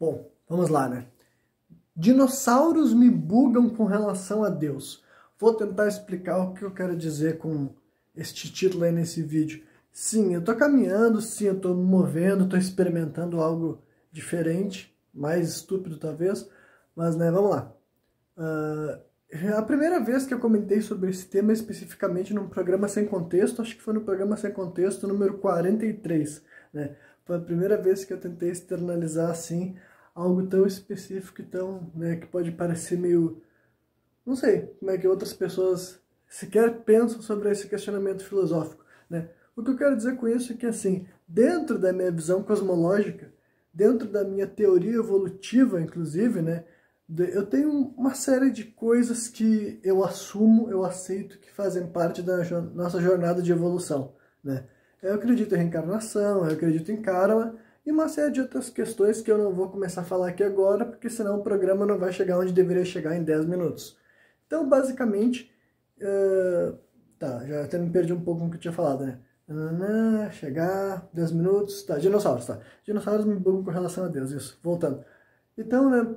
Bom, vamos lá, né? Dinossauros me bugam com relação a Deus. Vou tentar explicar o que eu quero dizer com este título aí nesse vídeo. Sim, eu tô caminhando, sim, eu tô me movendo, tô experimentando algo diferente, mais estúpido talvez, mas né, vamos lá. A primeira vez que eu comentei sobre esse tema especificamente num programa Sem Contexto, acho que foi no programa Sem Contexto número 43, né? Foi a primeira vez que eu tentei externalizar assim algo tão específico e tão, né, que pode parecer meio... Não sei como é que outras pessoas sequer pensam sobre esse questionamento filosófico, né? O que eu quero dizer com isso é que, assim, dentro da minha visão cosmológica, dentro da minha teoria evolutiva, inclusive, né, eu tenho uma série de coisas que eu assumo, eu aceito que fazem parte da nossa jornada de evolução, né? Eu acredito em reencarnação, eu acredito em karma e uma série de outras questões que eu não vou começar a falar aqui agora, porque senão o programa não vai chegar onde deveria chegar em 10 minutos. Então, basicamente, tá, já até me perdi um pouco no que eu tinha falado, né? Chegar, 10 minutos, tá, dinossauros, tá. Dinossauros me bugam com relação a Deus, isso, voltando. Então, né,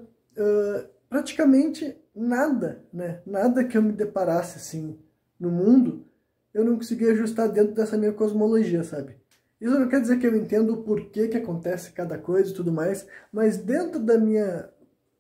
praticamente nada, né, nada que eu me deparasse, assim, no mundo, eu não conseguia ajustar dentro dessa minha cosmologia, sabe? Isso não quer dizer que eu entendo o porquê que acontece cada coisa e tudo mais, mas dentro da minha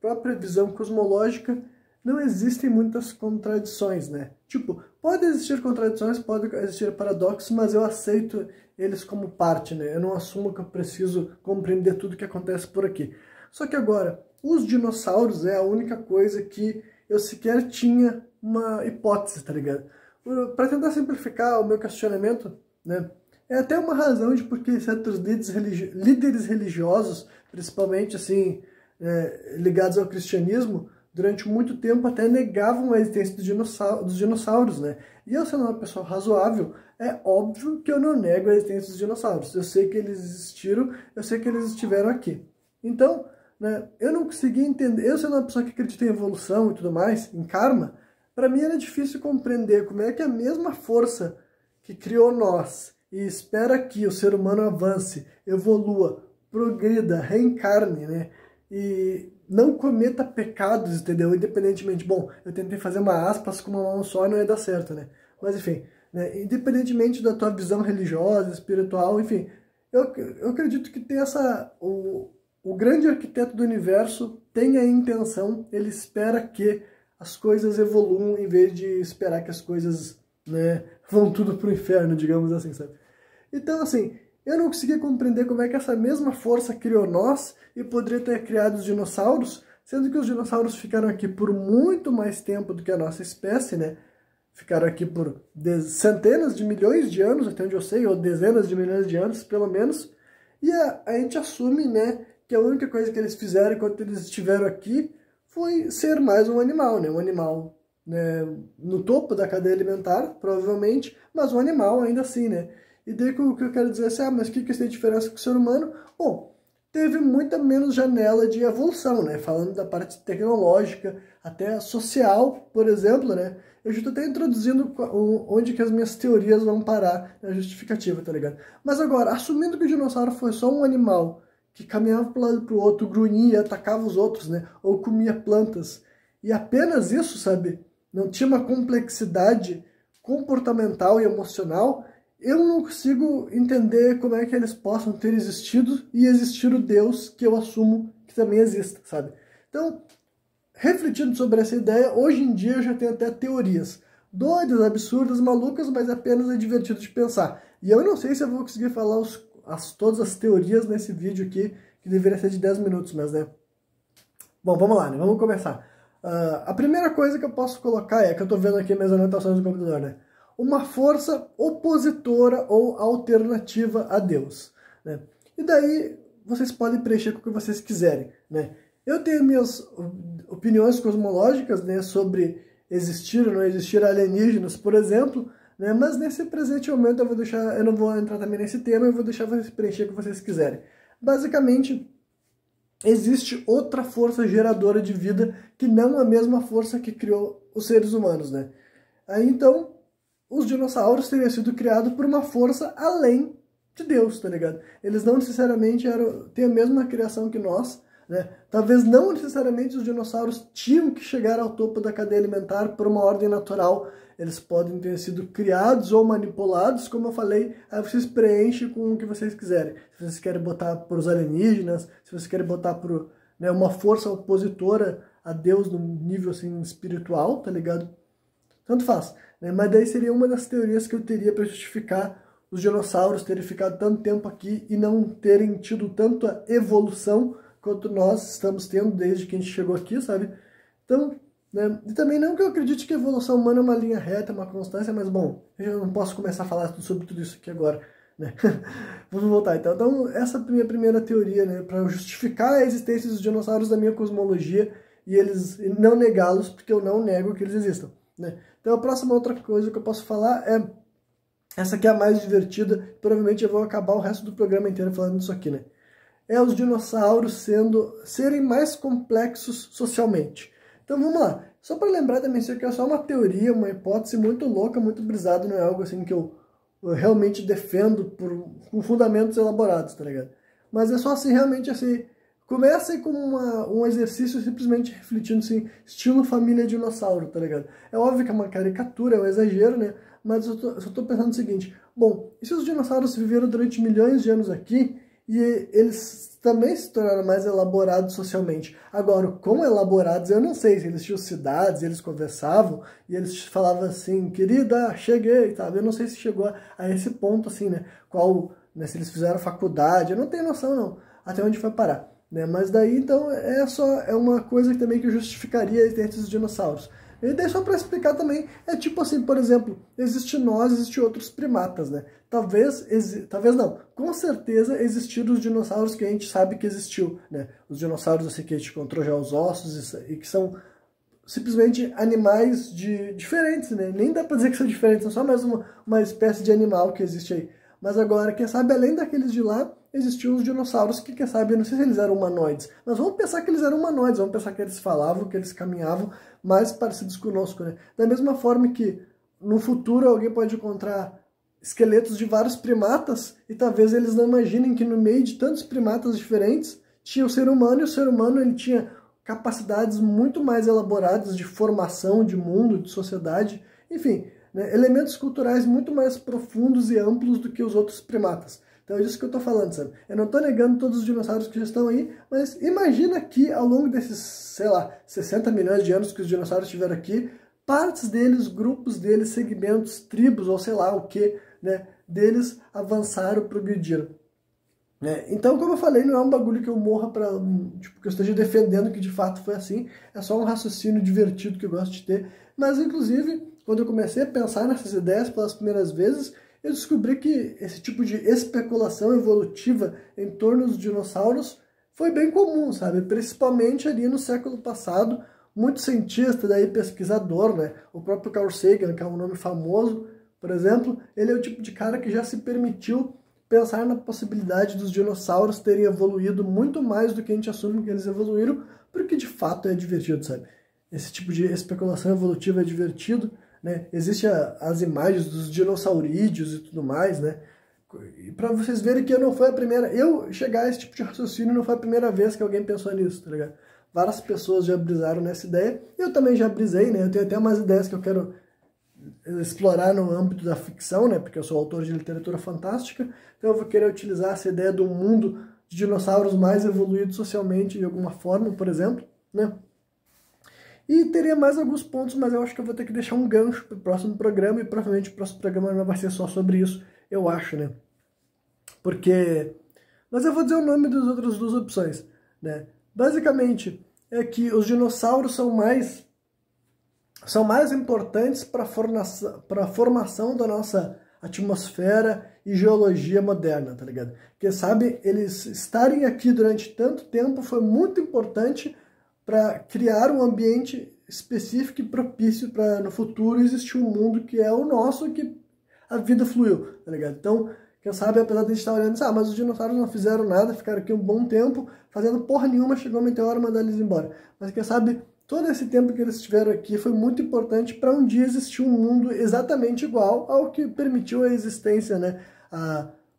própria visão cosmológica, não existem muitas contradições, né? Tipo, pode existir contradições, pode existir paradoxos, mas eu aceito eles como parte, né? Eu não assumo que eu preciso compreender tudo que acontece por aqui. Só que agora, os dinossauros é a única coisa que eu sequer tinha uma hipótese, tá ligado? Para tentar simplificar o meu questionamento, né? É até uma razão de porque certos líderes religiosos, principalmente assim, ligados ao cristianismo, durante muito tempo até negavam a existência dos dinossauros, né? E eu, sendo uma pessoa razoável, é óbvio que eu não nego a existência dos dinossauros. Eu sei que eles existiram, eu sei que eles estiveram aqui. Então, né, eu não consegui entender, eu sendo uma pessoa que acredita em evolução e tudo mais, em karma, para mim era difícil compreender como é que a mesma força que criou nós e espera que o ser humano avance, evolua, progrida, reencarne, né? E não cometa pecados, entendeu? Independentemente, bom, eu tentei fazer uma aspas com uma mão só e não ia dar certo, né? Mas enfim, né? Independentemente da tua visão religiosa, espiritual, enfim, eu acredito que tem o grande arquiteto do universo tem a intenção, ele espera que as coisas evoluam em vez de esperar que as coisas, né, vão tudo pro inferno, digamos assim, sabe? Então, assim, eu não conseguia compreender como é que essa mesma força criou nós e poderia ter criado os dinossauros, sendo que os dinossauros ficaram aqui por muito mais tempo do que a nossa espécie, né? Ficaram aqui por centenas de milhões de anos, até onde eu sei, ou dezenas de milhões de anos, pelo menos. E a gente assume, né, que a única coisa que eles fizeram enquanto eles estiveram aqui foi ser mais um animal, né? Um animal, né, no topo da cadeia alimentar, provavelmente, mas um animal ainda assim, né? E daí o que eu quero dizer é assim, mas o que tem diferença com o ser humano? Bom, teve muita menos janela de evolução, né? Falando da parte tecnológica, até social, por exemplo, né? Eu já estou até introduzindo onde que as minhas teorias vão parar na justificativa, tá ligado? Mas agora, assumindo que o dinossauro foi só um animal que caminhava para um lado e para o outro, grunhia, atacava os outros, né? Ou comia plantas, e apenas isso, sabe? Não tinha uma complexidade comportamental e emocional. Eu não consigo entender como é que eles possam ter existido e existir o Deus que eu assumo que também exista, sabe? Então, refletindo sobre essa ideia, hoje em dia eu já tenho até teorias doidas, absurdas, malucas, mas apenas é divertido de pensar. E eu não sei se eu vou conseguir falar todas as teorias nesse vídeo aqui, que deveria ser de 10 minutos, mas né... Bom, vamos lá, né? Vamos começar. A primeira coisa que eu posso colocar é, que eu estou vendo aqui minhas anotações do computador, né? Uma força opositora ou alternativa a Deus, né? E daí vocês podem preencher com o que vocês quiserem, né? Eu tenho minhas opiniões cosmológicas, né, sobre existir ou não existir alienígenas, por exemplo, né? Mas nesse presente momento eu não vou entrar também nesse tema, eu vou deixar vocês preencher com o que vocês quiserem. Basicamente, existe outra força geradora de vida que não a mesma força que criou os seres humanos, né? Aí então, os dinossauros teriam sido criados por uma força além de Deus, tá ligado? Eles não necessariamente têm a mesma criação que nós, né? Talvez não necessariamente os dinossauros tinham que chegar ao topo da cadeia alimentar por uma ordem natural. Eles podem ter sido criados ou manipulados, como eu falei, aí vocês preenchem com o que vocês quiserem. Se vocês querem botar para os alienígenas, se vocês querem botar para, né, uma força opositora a Deus no nível assim, espiritual, tá ligado? Tanto faz, né? Mas daí seria uma das teorias que eu teria para justificar os dinossauros terem ficado tanto tempo aqui e não terem tido tanta evolução quanto nós estamos tendo desde que a gente chegou aqui, sabe? Então, né? E também não que eu acredite que a evolução humana é uma linha reta, uma constância, mas bom, eu não posso começar a falar sobre tudo isso aqui agora, né? Vamos voltar então. Então, essa é a minha primeira teoria, né? Para justificar a existência dos dinossauros da minha cosmologia e não negá-los, porque eu não nego que eles existam, né? Então, a próxima outra coisa que eu posso falar é essa aqui é a mais divertida, provavelmente eu vou acabar o resto do programa inteiro falando disso aqui, né? É os dinossauros serem mais complexos socialmente. Então vamos lá, só para lembrar também, isso aqui é só uma teoria, uma hipótese muito louca, muito brisada, não é algo assim que eu realmente defendo com fundamentos elaborados, tá ligado? Mas é só assim, realmente assim, comecem com um exercício simplesmente refletindo assim, estilo família dinossauro, tá ligado? É óbvio que é uma caricatura, é um exagero, né? Mas eu só tô pensando o seguinte, bom, e se os dinossauros viveram durante milhões de anos aqui e eles também se tornaram mais elaborados socialmente? Agora, como elaborados, eu não sei se eles tinham cidades, eles conversavam e eles falavam assim, querida, cheguei, sabe? Eu não sei se chegou a esse ponto assim, né? Né, se eles fizeram faculdade, eu não tenho noção não, até onde foi parar, né? Mas daí, então, é uma coisa também que justificaria a existência dos dinossauros. E daí só para explicar também, é tipo assim, por exemplo, existe outros primatas, né? Talvez não, com certeza existiram os dinossauros que a gente sabe que existiu, né? Os dinossauros assim que a gente encontrou já os ossos e que são simplesmente animais diferentes, né? Nem dá para dizer que são diferentes, são só mais uma espécie de animal que existe aí. Mas agora, quem sabe, além daqueles de lá, existiam os dinossauros que, quem sabe, eu não sei se eles eram humanoides, mas vamos pensar que eles eram humanoides, vamos pensar que eles falavam, que eles caminhavam mais parecidos conosco, né? Da mesma forma que no futuro alguém pode encontrar esqueletos de vários primatas e talvez eles não imaginem que no meio de tantos primatas diferentes tinha o ser humano, e o ser humano ele tinha capacidades muito mais elaboradas de formação de mundo, de sociedade, enfim, né, elementos culturais muito mais profundos e amplos do que os outros primatas. Então é disso que eu estou falando, sabe? Eu não estou negando todos os dinossauros que já estão aí, mas imagina que ao longo desses, sei lá, 60 milhões de anos que os dinossauros estiveram aqui, partes deles, grupos deles, segmentos, tribos, ou sei lá o que, né, deles avançaram, progrediram. Então, como eu falei, não é um bagulho que eu morra pra, tipo, que eu esteja defendendo que de fato foi assim, é só um raciocínio divertido que eu gosto de ter. Mas, inclusive, quando eu comecei a pensar nessas ideias pelas primeiras vezes, eu descobri que esse tipo de especulação evolutiva em torno dos dinossauros foi bem comum, sabe? Principalmente ali no século passado, muito cientista, daí pesquisador, né? O próprio Carl Sagan, que é um nome famoso, por exemplo, ele é o tipo de cara que já se permitiu pensar na possibilidade dos dinossauros terem evoluído muito mais do que a gente assume que eles evoluíram, porque de fato é divertido, sabe? Esse tipo de especulação evolutiva é divertido, né? Existem as imagens dos dinossaurídeos e tudo mais, né? E para vocês verem que eu chegar a esse tipo de raciocínio não foi a primeira vez que alguém pensou nisso, tá ligado? Várias pessoas já brisaram nessa ideia, eu também já brisei, né? Eu tenho até umas ideias que eu quero explorar no âmbito da ficção, né? Porque eu sou autor de literatura fantástica, então eu vou querer utilizar essa ideia do mundo de dinossauros mais evoluídos socialmente de alguma forma, por exemplo, né? E teria mais alguns pontos, mas eu acho que eu vou ter que deixar um gancho para o próximo programa, e provavelmente o próximo programa não vai ser só sobre isso, eu acho, né? Porque... Mas eu vou dizer o nome das outras duas opções, né? Basicamente, é que os dinossauros são mais importantes para a formação da nossa atmosfera e geologia moderna, tá ligado? Porque, sabe, eles estarem aqui durante tanto tempo foi muito importante para criar um ambiente específico e propício para no futuro existir um mundo que é o nosso, que a vida fluiu, tá ligado? Então, quem sabe, apesar de a gente estar olhando, mas os dinossauros não fizeram nada, ficaram aqui um bom tempo, fazendo porra nenhuma, chegou um meteoro e mandou eles embora. Mas quem sabe, todo esse tempo que eles estiveram aqui foi muito importante para um dia existir um mundo exatamente igual ao que permitiu a existência, né?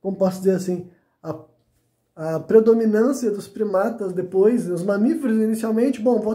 Como posso dizer assim, a predominância dos primatas depois, os mamíferos inicialmente, bom, vou